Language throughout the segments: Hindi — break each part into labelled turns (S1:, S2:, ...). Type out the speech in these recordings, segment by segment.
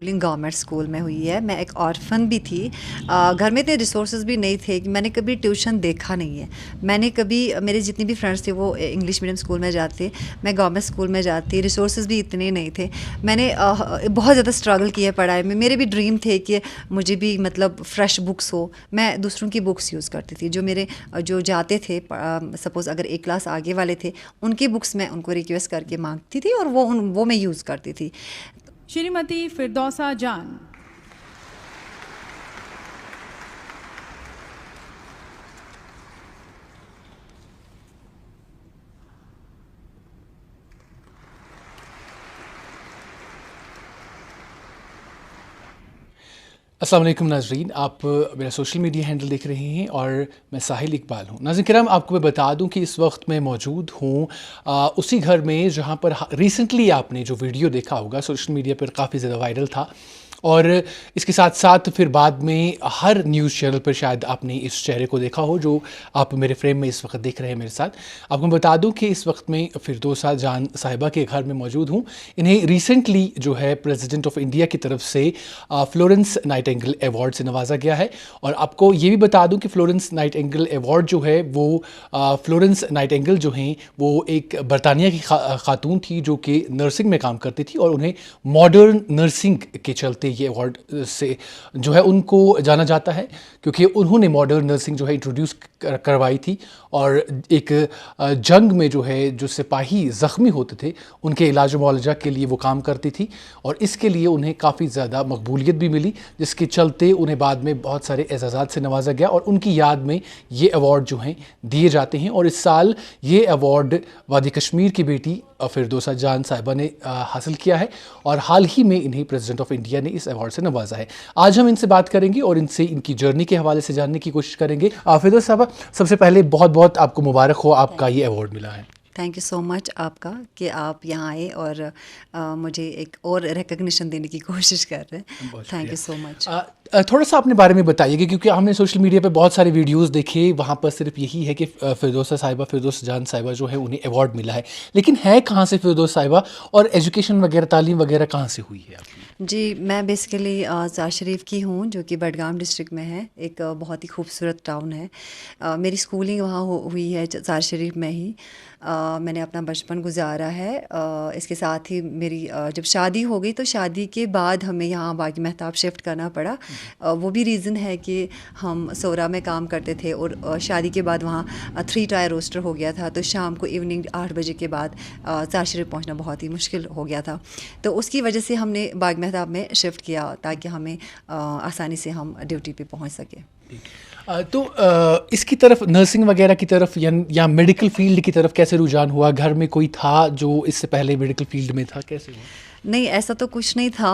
S1: स्कूलिंग गवर्नमेंट स्कूल में हुई है। मैं एक ऑर्फन भी थी। घर में इतने रिसोर्सेज भी नहीं थे कि मैंने कभी ट्यूशन देखा नहीं है। मैंने कभी मेरे जितने भी फ्रेंड्स थे वो इंग्लिश मीडियम स्कूल में जाते, मैं गवर्नमेंट स्कूल में जाती। रिसोर्सेज भी इतने नहीं थे। मैंने बहुत ज़्यादा स्ट्रगल किया पढ़ाई में। मेरे भी ड्रीम थे कि मुझे भी मतलब फ़्रेश बुक्स हो। मैं दूसरों की बुक्स यूज़ करती थी। जो मेरे जो जाते थे, सपोज़ अगर एक क्लास आगे वाले थे, उनकी बुक्स मैं उनको रिक्वेस्ट करके मांगती थी और वो मैं यूज़ करती थी।
S2: श्रीमती फिरदौसा जान।
S3: अस्सलाम वालेकुम नाजरीन, आप मेरा सोशल मीडिया हैंडल देख रहे हैं और मैं साहिल इकबाल हूँ। नाज़रीन किराम, आपको मैं बता दूँ कि इस वक्त मैं मौजूद हूँ उसी घर में जहाँ पर रिसेंटली आपने जो वीडियो देखा होगा सोशल मीडिया पर काफ़ी ज़्यादा वायरल था, और इसके साथ साथ फिर बाद में हर न्यूज़ चैनल पर शायद आपने इस चेहरे को देखा हो जो आप मेरे फ्रेम में इस वक्त देख रहे हैं मेरे साथ। आपको बता दूं कि इस वक्त मैं फिरदौसा जान साहिबा के घर में मौजूद हूं। इन्हें रिसेंटली जो है प्रेसिडेंट ऑफ इंडिया की तरफ से फ्लोरेंस नाइटिंगेल अवार्ड से नवाजा गया है। और आपको ये भी बता दूं कि फ्लोरेंस नाइटिंगेल अवार्ड जो है वो फ्लोरेंस नाइटिंगेल जो हैं वो एक बरतानिया की खातून थी जो कि नर्सिंग में काम करती थी, और उन्हें मॉडर्न नर्सिंग के चलते ये अवार्ड से जो है उनको जाना जाता है, क्योंकि उन्होंने मॉडर्न नर्सिंग जो है इंट्रोड्यूस करवाई थी। और एक जंग में जो है जो सिपाही ज़ख्मी होते थे उनके इलाज मुआलजा के लिए वो काम करती थी, और इसके लिए उन्हें काफ़ी ज़्यादा मकबूलियत भी मिली, जिसके चलते उन्हें बाद में बहुत सारे एजाज़ात से नवाजा गया और उनकी याद में ये अवार्ड जो हैं दिए जाते हैं। और इस साल ये अवार्ड वादी कश्मीर की बेटी फिरदौसा जान साहिबा ने हासिल किया है, और हाल ही में इन्हें प्रेसिडेंट ऑफ इंडिया ने इस अवार्ड से नवाजा है। आज हम इनसे बात करेंगे और इनसे इनकी जर्नी के हवाले से जानने की कोशिश करेंगे। फिरदौसा साहबा, सबसे पहले बहुत बहुत आपको मुबारक हो, आपका ये अवार्ड मिला है।
S1: थैंक यू सो मच आपका कि आप यहाँ आए और मुझे एक और रिकग्निशन देने की कोशिश कर रहे हैं। Thank you so much.
S3: थोड़ा सा अपने बारे में बताइएगा, क्योंकि हमने सोशल मीडिया पे बहुत सारे वीडियोस देखे, वहाँ पर सिर्फ यही है कि फिरदौसा साहिबा, फिरदौस जान साहिबा जो है उन्हें अवार्ड मिला है, लेकिन है कहाँ से फिरदौस साहिबा, और एजुकेशन वगैरह तालीम वगैरह कहाँ से हुई है आपकी?
S1: जी, मैं बेसिकली ज़ार शरीफ की हूँ जो कि बडगाम डिस्ट्रिक्ट में है। एक बहुत ही खूबसूरत टाउन है। मेरी स्कूलिंग वहाँ हुई है ज़ार शरीफ में ही। मैंने अपना बचपन गुजारा है। इसके साथ ही मेरी जब शादी हो गई तो शादी के बाद हमें यहाँ बागी महताब शिफ्ट करना पड़ा। वो भी रीज़न है कि हम सोरा में काम करते थे और शादी के बाद वहाँ 3 टायर रोस्टर हो गया था, तो शाम को इवनिंग 8 बजे के बाद ज़ार शरीफ पहुँचना बहुत ही मुश्किल हो गया था। तो उसकी वजह से हमने बाग महताब में शिफ्ट किया ताकि हमें आसानी से हम ड्यूटी पे पहुँच सके।
S3: तो इसकी तरफ नर्सिंग वगैरह की तरफ या मेडिकल फील्ड की तरफ कैसे रुझान हुआ? घर में कोई था जो इससे पहले मेडिकल फील्ड में था, कैसे हुआ?
S1: नहीं, ऐसा तो कुछ नहीं था।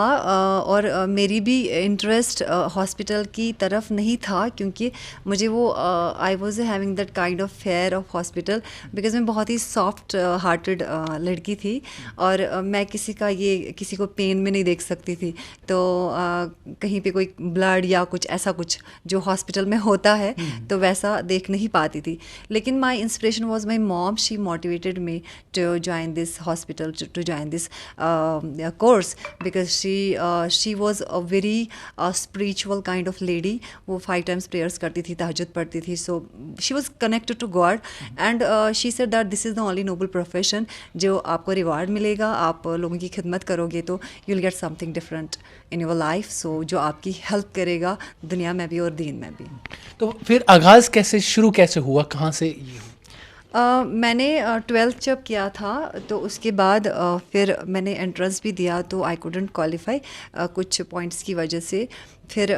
S1: और मेरी भी इंटरेस्ट हॉस्पिटल की तरफ नहीं था, क्योंकि मुझे वो I was having that kind of fair of hospital, because मैं बहुत ही सॉफ्ट हार्टेड लड़की थी, और मैं किसी को पेन में नहीं देख सकती थी। तो कहीं पे कोई ब्लड या कुछ ऐसा कुछ जो हॉस्पिटल में होता है तो वैसा देख नहीं पाती थी। लेकिन my inspiration was my mom. She motivated me to join this hospital, to join this course, because she was a very spiritual kind of lady. वो 5 times prayers करती थी, तहज्जुद पढ़ती थी, so she was connected to God, and she said that this is the only noble profession जो आपको रिवार्ड मिलेगा। आप लोगों की खिदमत करोगे तो you'll get something different in your life, so जो आपकी हेल्प करेगा दुनिया में भी और दीन में भी।
S3: तो फिर आगाज़ कैसे शुरू कैसे हुआ, कहाँ से ये हुआ?
S1: मैंने 12th जब किया था तो उसके बाद फिर मैंने एंट्रेंस भी दिया, तो आई कुडंट क्वालिफाई कुछ पॉइंट्स की वजह से। फिर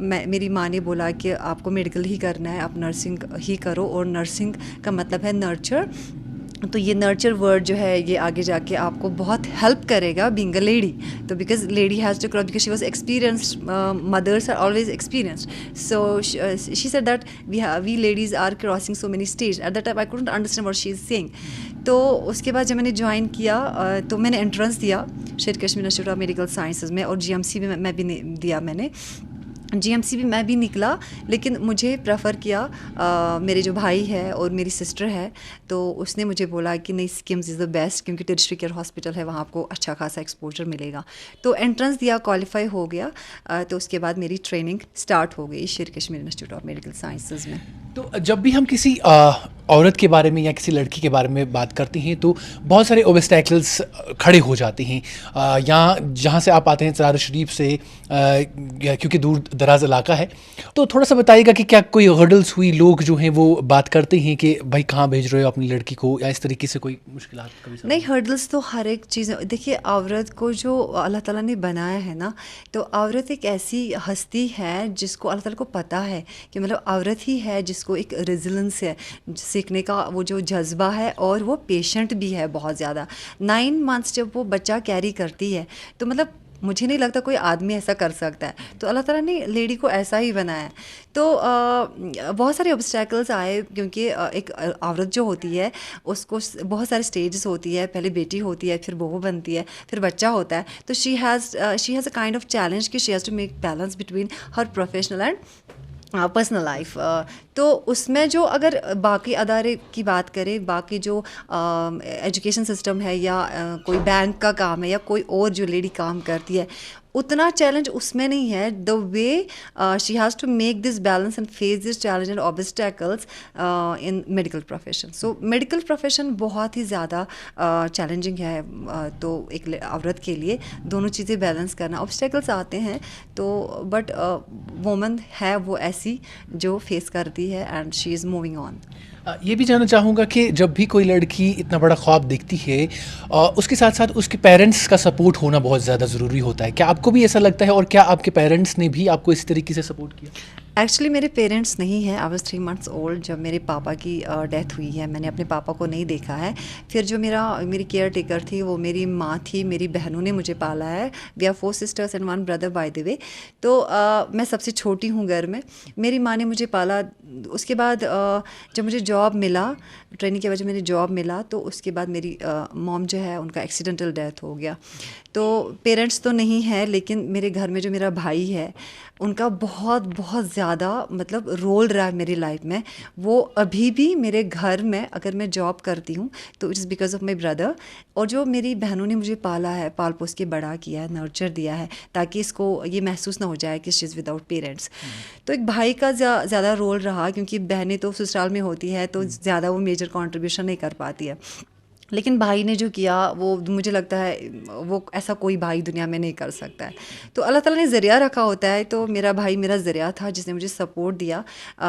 S1: मेरी माँ ने बोला कि आपको मेडिकल ही करना है, आप नर्सिंग ही करो, और नर्सिंग का मतलब है नर्चर। तो ये नर्चर वर्ड जो है ये आगे जाके आपको बहुत हेल्प करेगा बीइंग अ लेडी। तो because lady has to cross, because she was experienced, mothers are always experienced, so she said that we ladies are crossing so many stage. At that time I couldn't understand what she is saying. तो उसके बाद जब मैंने ज्वाइन किया तो मैंने एंट्रेंस दिया शेर Kashmir institute of medical sciences में, और GMC में मैं भी दिया मैंने। जीएमसी भी मैं भी निकला, लेकिन मुझे प्रेफर किया मेरे जो भाई है और मेरी सिस्टर है, तो उसने मुझे बोला कि नहीं, स्किम्स इज़ द बेस्ट, क्योंकि टेरिटरी केयर हॉस्पिटल है, वहाँ आपको अच्छा खासा एक्सपोजर मिलेगा। तो एंट्रेंस दिया, क्वालिफाई हो गया, तो उसके बाद मेरी ट्रेनिंग स्टार्ट हो गई शेर Kashmir institute of medical sciences में।
S3: तो जब भी हम किसी औरत के बारे में या किसी लड़की के बारे में बात करते हैं तो बहुत सारे ओब्स्टैकल्स खड़े हो जाते हैं। यहाँ जहाँ से आप आते हैं सरार शरीफ से, क्योंकि दूर दराज इलाका है, तो थोड़ा सा बताइएगा कि क्या कोई हर्डल्स हुई, लोग जो हैं वो बात करते हैं कि भाई कहाँ भेज रहे हो अपनी लड़की को, या इस तरीके से कोई मुश्किलात कभी सामने?
S1: नहीं, हर्डल्स तो हर एक चीज़, देखिए औरत को जो अल्लाह ताला ने बनाया है ना, तो औरत एक ऐसी हस्ती है जिसको अल्लाह ताला को पता है कि मतलब औरत ही है जिसको एक रेजिलेंस है, सीखने का वो जो जज्बा है, और वो पेशेंट भी है बहुत ज़्यादा। 9 मंथ्स जब वो बच्चा कैरी करती है, तो मतलब मुझे नहीं लगता कोई आदमी ऐसा कर सकता है, तो अल्लाह ताला ने लेडी को ऐसा ही बनाया है। तो बहुत सारे ऑब्स्टैकल्स आए, क्योंकि एक औरत जो होती है उसको बहुत सारे स्टेजेस होती है, पहले बेटी होती है, फिर बहू बनती है, फिर बच्चा होता है, तो she has a kind of challenge कि she has to make balance between her professional and personal life. तो उसमें जो अगर बाकी अदारे की बात करें, बाकी जो एजुकेशन सिस्टम है, या कोई बैंक का काम है, या कोई और जो लेडी काम करती है, उतना चैलेंज उसमें नहीं है। The way she has to make this balance and face this challenge and obstacles in medical profession. So medical profession बहुत ही ज़्यादा चैलेंजिंग है, तो एक औरत के लिए दोनों चीज़ें बैलेंस करना, ऑब्स्टैकल्स आते हैं, तो बट वुमन है वो ऐसी जो फेस करती है, and she is moving on.
S3: ये भी जानना चाहूँगा कि जब भी कोई लड़की इतना बड़ा ख्वाब देखती है, उसके साथ साथ उसके पेरेंट्स का सपोर्ट होना बहुत ज़्यादा ज़रूरी होता है। क्या आपको भी ऐसा लगता है, और क्या आपके पेरेंट्स ने भी आपको इसी तरीके से सपोर्ट किया?
S1: एक्चुअली मेरे पेरेंट्स नहीं हैं। आई वाज 3 मंथ्स ओल्ड जब मेरे पापा की डेथ हुई है। मैंने अपने पापा को नहीं देखा है। फिर जो मेरी केयर टेकर थी वो मेरी माँ थी, मेरी बहनों ने मुझे पाला है। We are 4 sisters and 1 brother by the way. तो मैं सबसे छोटी हूँ घर में। मेरी माँ ने मुझे पाला। उसके बाद जब मुझे जॉब मिला, ट्रेनिंग की वजह मुझे जॉब मिला, तो उसके बाद मेरी मॉम जो है उनका एक्सीडेंटल डेथ हो गया। तो पेरेंट्स तो नहीं है, लेकिन मेरे घर में जो मेरा भाई है उनका बहुत बहुत ज़्यादा मतलब रोल रहा है मेरी लाइफ में। वो अभी भी मेरे घर में अगर मैं जॉब करती हूँ तो it is because of my brother. और जो मेरी बहनों ने मुझे पाला है, पाल पोस के बड़ा किया है, नर्चर दिया है, ताकि इसको ये महसूस ना हो जाए कि शी इज़ विदाउट पेरेंट्स। तो एक भाई का ज़्यादा रोल रहा, क्योंकि बहनें तो ससुराल में होती है तो ज़्यादा वो मेजर कॉन्ट्रीब्यूशन नहीं कर पाती है। लेकिन भाई ने जो किया वो मुझे लगता है वो ऐसा कोई भाई दुनिया में नहीं कर सकता है। तो अल्लाह ताला ने ज़रिया रखा होता है, तो मेरा भाई मेरा ज़रिया था जिसने मुझे सपोर्ट दिया।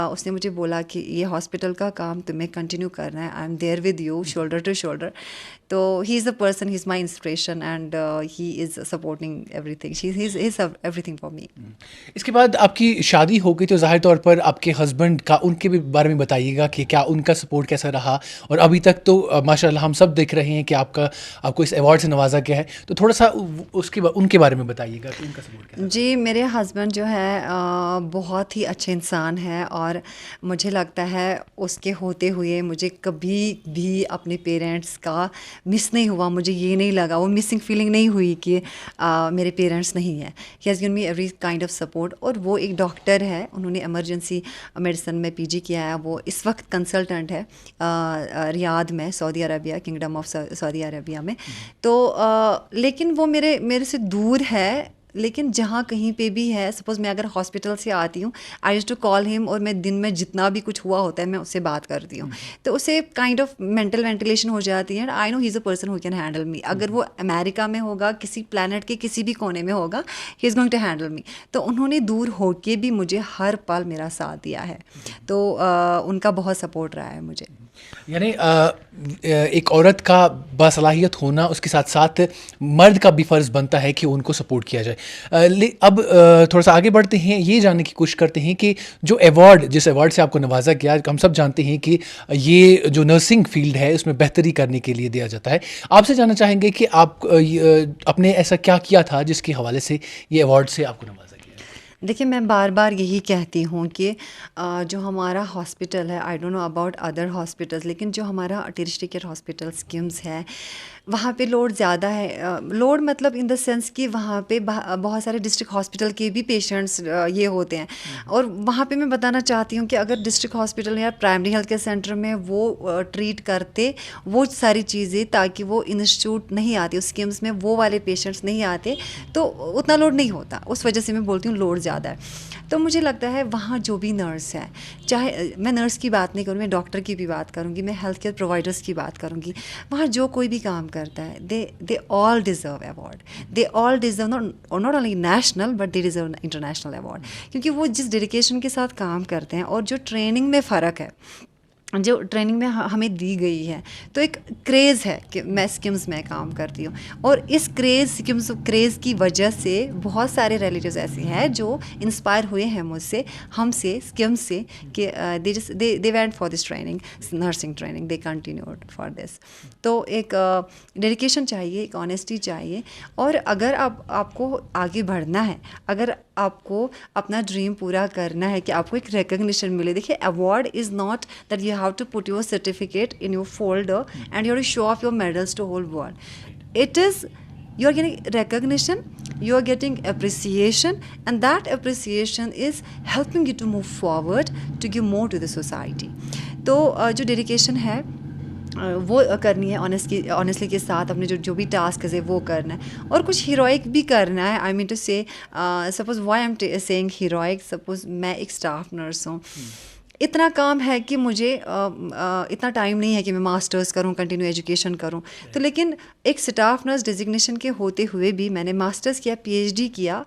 S1: उसने मुझे बोला कि ये हॉस्पिटल का काम तुम्हें कंटिन्यू करना है, I am there with you shoulder to shoulder. तो he is the person, he is my inspiration, and he is supporting everything. He is everything for me.
S3: इसके बाद आपकी शादी हो गई, तो ज़ाहिर तौर पर आपके हस्बैंड का, उनके भी बारे में बताइएगा कि क्या उनका सपोर्ट कैसा रहा। और अभी तक तो माशाल्लाह हम सब देख रहे हैं कि आपको इस अवार्ड से नवाजा गया है, तो थोड़ा सा उनके बारे में बताइएगा कि उनका सपोर्ट कैसा।
S1: जी, मेरे हस्बैंड जो है बहुत ही अच्छे इंसान हैं, और मुझे लगता है उसके होते हुए मुझे कभी भी अपने पेरेंट्स का मिस नहीं हुआ। मुझे ये नहीं लगा, वो मिसिंग फीलिंग नहीं हुई कि मेरे पेरेंट्स नहीं हैं। He has given me every kind of support. और वो एक डॉक्टर है, उन्होंने इमरजेंसी मेडिसिन में पीजी किया है। वो इस वक्त कंसल्टेंट है रियाद में, Saudi Arabia, kingdom of Saudi Arabia में। तो लेकिन वो मेरे से दूर है, लेकिन जहाँ कहीं पे भी है, सपोज़ मैं अगर हॉस्पिटल से आती हूँ, I used to call him, और मैं दिन में जितना भी कुछ हुआ होता है मैं उससे बात करती हूँ। तो उससे काइंड ऑफ मेंटल वेंटिलेशन हो जाती है। And I know he is a person who can handle me. अगर वो अमेरिका में होगा, किसी प्लानट के किसी भी कोने में होगा, he is going to handle me. तो उन्होंने दूर होके भी मुझे हर पल मेरा साथ दिया है। तो उनका बहुत सपोर्ट रहा है मुझे।
S3: यानी एक औरत का बासलाहियत होना, उसके साथ साथ मर्द का भी फ़र्ज़ बनता है कि उनको सपोर्ट किया जाए। अब थोड़ा सा आगे बढ़ते हैं, ये जानने की कोशिश करते हैं कि जो अवार्ड, जिस अवार्ड से आपको नवाजा गया, हम सब जानते हैं कि ये जो नर्सिंग फील्ड है उसमें बेहतरी करने के लिए दिया जाता है। आपसे जानना चाहेंगे कि आप आपने ऐसा क्या किया था जिसके हवाले से ये अवार्ड से आपको नवाजा गया?
S1: देखिए, मैं बार-बार यही कहती हूँ कि जो हमारा हॉस्पिटल है, I don't know about other hospitals, लेकिन जो हमारा टेरिशरी केयर हॉस्पिटल स्किम्स है, वहाँ पे लोड ज़्यादा है। लोड मतलब इन द सेंस कि वहाँ पे बहुत सारे डिस्ट्रिक्ट हॉस्पिटल के भी पेशेंट्स ये होते हैं। और वहाँ पे मैं बताना चाहती हूँ कि अगर डिस्ट्रिक्ट हॉस्पिटल या प्राइमरी हेल्थ केयर सेंटर में वो ट्रीट करते वो सारी चीज़ें, ताकि वो इंस्टीट्यूट नहीं आती, उस स्कीम्स में वो वाले पेशेंट्स नहीं आते, तो उतना लोड नहीं होता। उस वजह से मैं बोलती हूँ लोड ज़्यादा है। तो मुझे लगता है वहाँ जो भी नर्स है, चाहे मैं नर्स की बात नहीं करूँ, मैं डॉक्टर की भी बात करूँगी, मैं हेल्थ केयर प्रोवाइडर्स की बात करूँगी, वहाँ जो कोई भी काम करता है, they all deserve award. They all deserve not only national but they deserve international award, क्योंकि वो जिस डेडिकेशन के साथ काम करते हैं और जो ट्रेनिंग में फ़र्क है, जो ट्रेनिंग में हमें दी गई है, तो एक क्रेज़ है कि मैं स्किम्स में काम करती हूँ। और इस क्रेज़ की वजह से बहुत सारे रिलेटिव्स ऐसे हैं जो इंस्पायर हुए हैं मुझसे, हमसे, स्किम्स से, कि they went for this training, nursing training, they continued for this. तो एक डेडिकेशन चाहिए, एक ऑनेस्टी चाहिए। और अगर आपको आगे बढ़ना है, अगर आपको अपना ड्रीम पूरा करना है, कि आपको एक रिकग्निशन मिले। देखिए, award is not that you have to put your certificate in your folder and you have to show off your medals to whole world. It is, you are getting recognition, you are getting appreciation, and that appreciation is helping you to move forward to give more to the society. तो जो डेडिकेशन है वो करनी है ऑनेस्टली के साथ, अपने जो भी टास्क है वो करना है, और कुछ हीरोइक भी करना है। आई मीन टू से, suppose why I am saying heroic, suppose मैं एक स्टाफ नर्स हूँ, इतना काम है कि मुझे इतना टाइम नहीं है कि मैं मास्टर्स करूं, कंटिन्यू एजुकेशन करूं। तो लेकिन एक स्टाफ नर्स डिजिग्नेशन के होते हुए भी मैंने मास्टर्स किया, पीएचडी किया,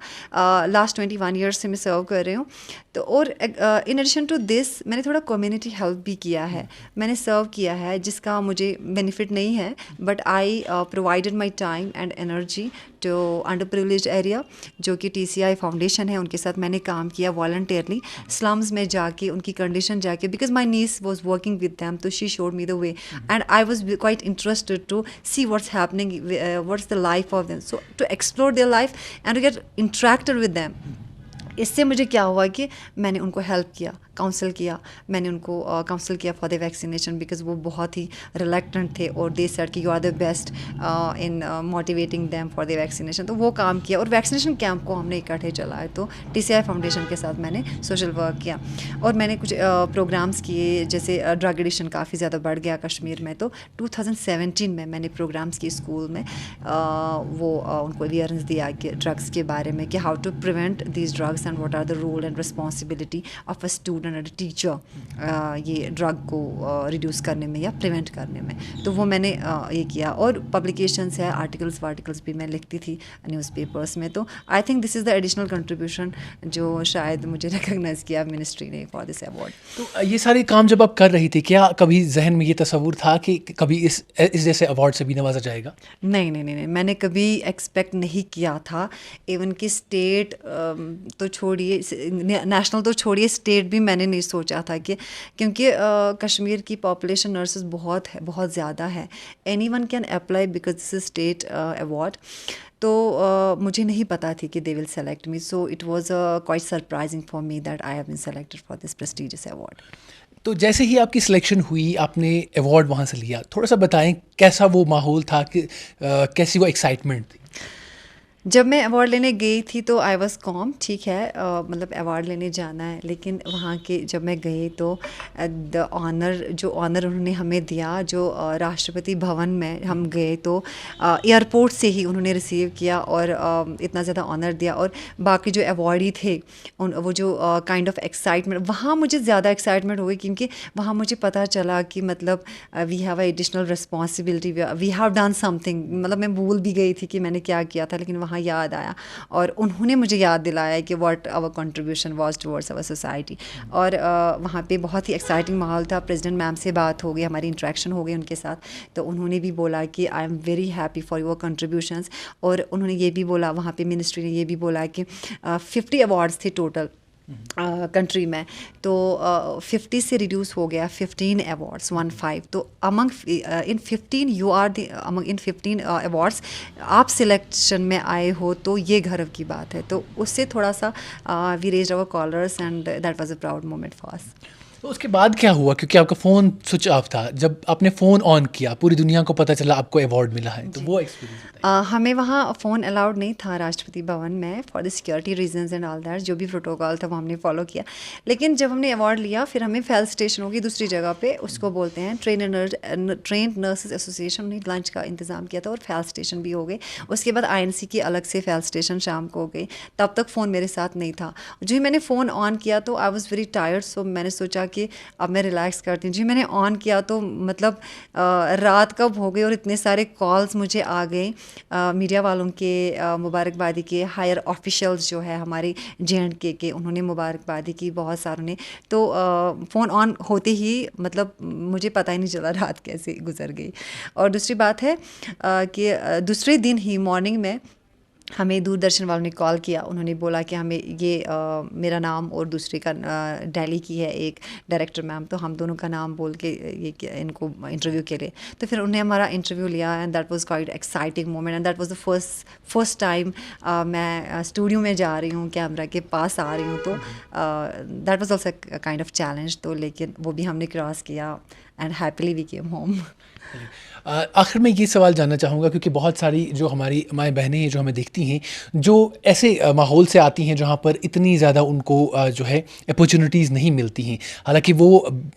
S1: लास्ट 21 ईयर्स से मैं सर्व कर रही हूँ। तो और इन एडिशन टू दिस मैंने थोड़ा कम्युनिटी हेल्प भी किया है, मैंने सर्व किया है, जिसका मुझे बेनिफिट नहीं है, but I provided my time and energy to underprivileged area, जो कि TCI फाउंडेशन है, उनके साथ मैंने काम किया वॉलंटियरली, स्लम्स में जाके, उनकी कंडीशन जाके, because my niece was working with them, तो she showed me the way and I was quite interested to see what's happening, what's the life of them, so to explore their life and to get interacted with them. इससे मुझे क्या हुआ कि मैंने उनको हेल्प किया, काउंसिल किया, मैंने उनको काउंसिल किया फॉर द वैक्सीनेशन, बिकॉज वो बहुत ही रिलेक्टेंट थे और दे सेड कि you are the best in motivating them for the vaccination. तो वो काम किया और वैक्सीनेशन कैंप को हमने इकट्ठे चलाए। तो TCI फाउंडेशन के साथ मैंने सोशल वर्क किया और मैंने कुछ प्रोग्राम्स किए, जैसे ड्रग एडिक्शन काफ़ी ज़्यादा बढ़ गया कश्मीर में, तो 2017 में मैंने प्रोग्राम्स किए स्कूल में, उनको अवेयरनेस दिया कि ड्रग्स के बारे में, कि how to prevent these drugs and what are the role and responsibility of a student and a teacher ये ड्रग को रिड्यूस करने में या प्रिवेंट करने में। तो वो मैंने ये किया, और पब्लिकेशंस है, आर्टिकल्स भी मैं लिखती थी न्यूज़पेपर्स में। तो I think this is the additional contribution जो शायद मुझे रिकग्नाइज़ किया मिनिस्ट्री ने फॉर दिस अवार्ड।
S3: तो ये सारे काम जब आप कर रही थी, क्या कभी जहन में ये तस्वुर था कि कभी इस जैसे अवार्ड से भी नवाजा जाएगा?
S1: नहीं, मैंने कभी एक्सपेक्ट नहीं किया था। इवन कि स्टेट तो छोड़िए, नेशनल तो छोड़िए, स्टेट भी मैंने नहीं सोचा था कि, क्योंकि कश्मीर की पॉपुलेशन नर्सेस बहुत ज़्यादा है। Anyone can apply because this is state award. तो मुझे नहीं पता थी कि they will select me, so it was quite surprising for me that I have been selected for this prestigious award.
S3: तो जैसे ही आपकी सिलेक्शन हुई, आपने अवार्ड वहाँ से लिया, थोड़ा सा बताएं कैसा वो माहौल था, कि कैसी वो एक्साइटमेंट थी?
S1: जब मैं अवार्ड लेने गई थी तो आई वॉज कॉम, ठीक है, मतलब अवार्ड लेने जाना है, लेकिन वहाँ के जब मैं गई तो द ऑनर उन्होंने हमें दिया, जो राष्ट्रपति भवन में हम गए तो एयरपोर्ट से ही उन्होंने रिसीव किया और इतना ज़्यादा ऑनर दिया। और बाकी जो अवार्डी थे वो जो काइंड ऑफ एक्साइटमेंट, वहाँ मुझे ज़्यादा एक्साइटमेंट हो गई, क्योंकि वहाँ मुझे पता चला कि मतलब we have a additional responsibility, we have done something. मतलब मैं भूल भी गई थी कि मैंने क्या किया था, लेकिन वहाँ याद आया और उन्होंने मुझे याद दिलाया कि what our contribution was towards our society. और वहाँ पे बहुत ही एक्साइटिंग माहौल था। प्रेसिडेंट मैम से बात हो गई, हमारी इंटरेक्शन हो गई उनके साथ, तो उन्होंने भी बोला कि I am very happy for your contributions. और उन्होंने ये भी बोला, वहाँ पे मिनिस्ट्री ने ये भी बोला कि 50 अवार्ड्स थे टोटल, कंट्री में, तो 50 से रिड्यूस हो गया 15 अवार्ड्स 15। तो among in 15 you are the among in 15 awards आप सिलेक्शन में आए हो, तो ये गर्व की बात है। तो उससे थोड़ा सा we raised our collars and that was a proud moment for us.
S3: तो उसके बाद क्या हुआ, क्योंकि आपका फ़ोन स्विच ऑफ था, जब आपने फ़ोन ऑन किया पूरी दुनिया को पता चला आपको अवार्ड मिला है, तो वो एक्सपीरियंस
S1: हमें वहाँ फ़ोन अलाउड नहीं था राष्ट्रपति भवन में for the security reasons and all that, जो भी प्रोटोकॉल था वो हमने फॉलो किया। लेकिन जब हमने अवार्ड लिया, फिर हमें फेल स्टेशन होगी दूसरी जगह पे, उसको बोलते हैं ट्रेंड नर्सेज एसोसिएशन ने लंच का इंतज़ाम किया था और फेल स्टेशन भी हो गए। उसके बाद INC की अलग से फेल स्टेशन शाम को हो गई, तब तक फ़ोन मेरे साथ नहीं था। जो ही मैंने फ़ोन ऑन किया तो आई वॉज़ वेरी टायर्ड, सो मैंने सोचा कि अब मैं रिलैक्स करती हूँ। जी मैंने ऑन किया तो मतलब रात कब हो गई और इतने सारे कॉल्स मुझे आ गए मीडिया वालों के, मुबारकबादी के, हायर ऑफिशियल्स जो है हमारे JNK के, उन्होंने मुबारकबादी की बहुत सारों ने। तो फ़ोन ऑन होते ही मतलब मुझे पता ही नहीं चला रात कैसे गुजर गई। और दूसरी बात है कि दूसरे दिन ही मॉर्निंग में हमें दूरदर्शन वालों ने कॉल किया। उन्होंने बोला कि हमें ये मेरा नाम और दूसरे का दिल्ली की है एक डायरेक्टर मैम, तो हम दोनों का नाम बोल के इनको इंटरव्यू के लिए, तो फिर उन्हें हमारा इंटरव्यू लिया and that was quite exciting moment and that was the first time मैं स्टूडियो में जा रही हूँ, कैमरा के पास आ रही हूँ। तो that was also kind of challenge, तो लेकिन वो भी हमने क्रॉस किया and happily we came home.
S3: आखिर में ये सवाल जानना चाहूँगा, क्योंकि बहुत सारी जो हमारी माएँ बहनें हैं जो हमें देखती हैं, जो ऐसे माहौल से आती हैं जहाँ पर इतनी ज़्यादा उनको जो है अपॉर्चुनिटीज़ नहीं मिलती हैं, हालांकि वो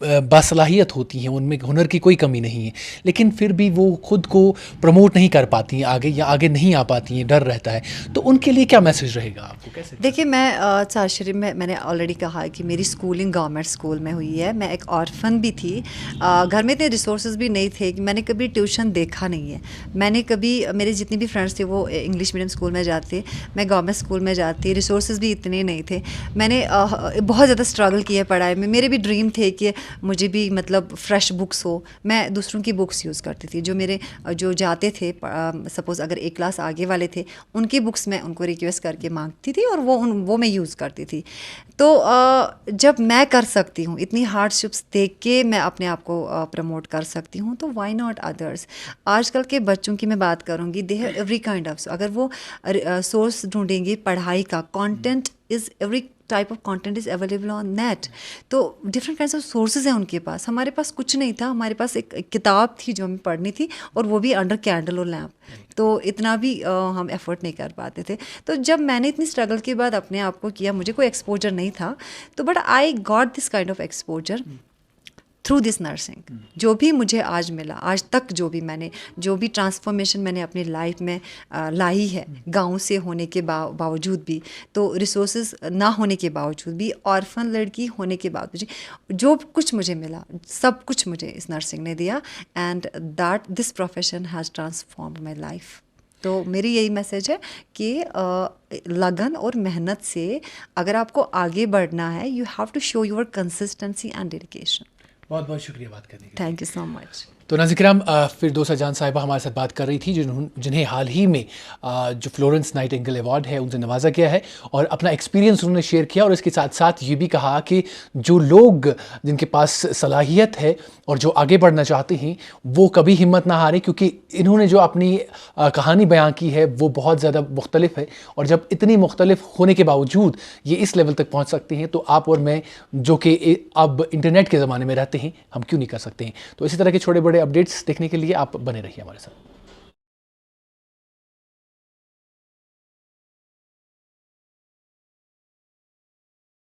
S3: बासलाहियत होती हैं, उनमें हुनर की कोई कमी नहीं है, लेकिन फिर भी वो खुद को प्रमोट नहीं कर पाती हैं आगे, या आगे नहीं आ पाती हैं, डर रहता है, तो उनके लिए क्या मैसेज रहेगा आपको? कैसे?
S1: देखिए, मैं चार शरीफ में मैंने ऑलरेडी कहा है कि मेरी स्कूलिंग गवर्नमेंट स्कूल में हुई है। मैं एक ऑर्फन भी थी, घर में इतने रिसोर्सेज भी नहीं थे कि मैंने कभी ट्यूशन देखा नहीं है। मैंने कभी, मेरे जितने भी फ्रेंड्स थे वो इंग्लिश मीडियम स्कूल में जाते, मैं गवर्नमेंट स्कूल में जाती, रिसोर्सेज भी इतने नहीं थे। मैंने बहुत ज़्यादा स्ट्रगल किया पढ़ाई में। मेरे भी ड्रीम थे कि मुझे भी मतलब फ्रेश बुक्स हो। मैं दूसरों की बुक्स यूज़ करती थी, जो मेरे जो जाते थे, सपोज़ अगर एक क्लास आगे वाले थे, उनकी बुक्स मैं उनको रिक्वेस्ट करके मांगती थी और वो मैं यूज़ करती थी। तो जब मैं कर सकती हूँ, इतनी हार्डशिप्स देख के मैं अपने आप को प्रमोट कर सकती हूँ, तो व्हाई नॉट अदर्स। आजकल के बच्चों की मैं बात करूँगी, they have every kind of, अगर वो सोर्स ढूंढेंगे पढ़ाई का, content is every type of content is available on net. तो डिफरेंट काइंड्स ऑफ सोर्सेज हैं उनके पास। हमारे पास कुछ नहीं था, हमारे पास एक किताब थी जो हमें पढ़नी थी, और वो भी अंडर कैंडल और लैम्प। तो इतना भी हम एफर्ट नहीं कर पाते थे। तो जब मैंने इतनी स्ट्रगल के बाद अपने आप को किया, मुझे कोई एक्सपोजर नहीं था, तो but I got this kind of exposure through this nursing. जो भी मुझे आज मिला, आज तक जो भी ट्रांसफॉर्मेशन मैंने अपनी लाइफ में लाई है, गांव से होने के बावजूद भी, तो रिसोर्सेज ना होने के बावजूद भी, ऑर्फन लड़की होने के बावजूद, जो कुछ मुझे मिला, सब कुछ मुझे इस नर्सिंग ने दिया, and that this profession has transformed my life. तो मेरी यही मैसेज है कि लगन और मेहनत से अगर आपको आगे बढ़ना है, you have to show your consistency and dedication.
S3: बहुत बहुत शुक्रिया बात करने के लिए।
S1: Thank you so much.
S3: तो नाज़िर-ए-किराम, फिरदौसा जान साहिबा हमारे साथ बात कर रही थी, जिन्हें हाल ही में जो फ्लोरेंस नाइटिंगेल अवार्ड है उनसे नवाजा गया है, और अपना एक्सपीरियंस उन्होंने शेयर किया, और इसके साथ साथ ये भी कहा कि जो लोग जिनके पास सलाहियत है और जो आगे बढ़ना चाहते हैं, वो कभी हिम्मत ना हारें, क्योंकि इन्होंने जो अपनी कहानी बयां की है वो बहुत ज़्यादा मुख्तलिफ है, और जब इतनी मुख्तलिफ होने के बावजूद ये इस लेवल तक पहुँच सकते हैं, तो आप और मैं, जो कि अब इंटरनेट के ज़माने में रहते हैं, हम क्यों नहीं कर सकते हैं। तो इसी तरह के छोटे बड़े अपडेट्स देखने के लिए आप बने रहिए हमारे साथ।